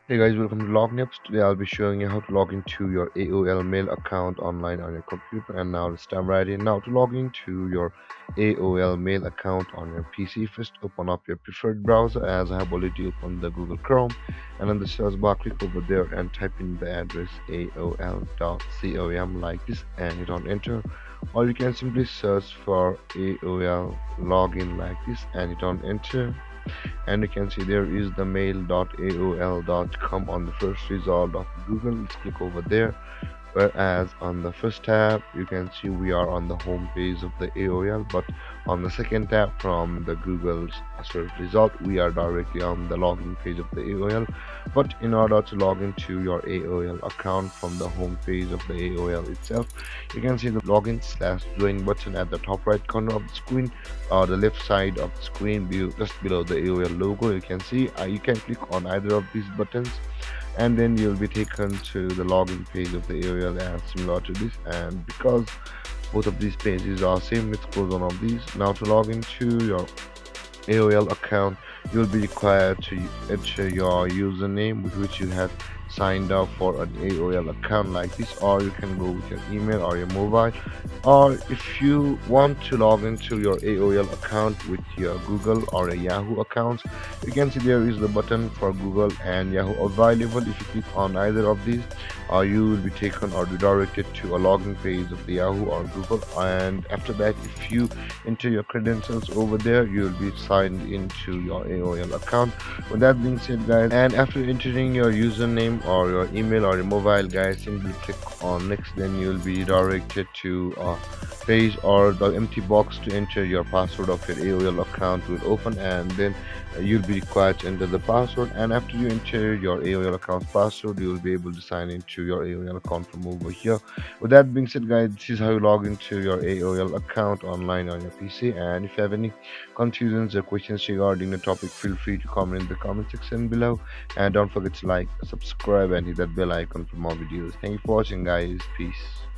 Hey guys, welcome to Login Apps. Today I'll be showing you how to log into your AOL Mail account online on your computer. And now let's dive right in. Now to log into your AOL Mail account on your PC, first open up your preferred browser as I have already opened the Google Chrome. And in the search bar, click over there and type in the address aol.com like this and hit on enter. Or you can simply search for AOL login like this and hit on enter, and you can see there is the mail.aol.com on the first result of Google. Let's click over there, whereas on the first tab you can see we are on the home page of the AOL, but on the second tab from the Google's search result we are directly on the login page of the AOL. But in order to log into your AOL account from the home page of the AOL itself, you can see the login/join button at the top right corner of the screen, or the left side of the screen just below the AOL logo. You can see you can click on either of these buttons, and then you'll be taken to the login page of the AOL and similar to this. And because both of these pages are same, let's close one of these. Now to log into your AOL account, you'll be required to enter your username with which you have signed up for an AOL account like this, or you can go with your email or your mobile. Or if you want to log into your AOL account with your Google or a Yahoo accounts, you can see there is the button for Google and Yahoo available. If you click on either of these, you will be taken or redirected to a login page of the Yahoo or Google. And after that, if you enter your credentials over there, you will be signed into your AOL account. With that being said, guys, and after entering your username or your email or your mobile, guys, simply click on next. Then you will be redirected to a page or the empty box to enter your password of your AOL account will open, and then you'll be required to enter the password. And after you enter your AOL account password, you will be able to sign into your AOL account from over here. With that being said, guys, this is how you log into your AOL account online on your PC. And if you have any confusions or questions regarding the topic, feel free to comment in the comment section below. And don't forget to like, subscribe, and hit that bell icon for more videos. Thank you for watching, guys. Peace.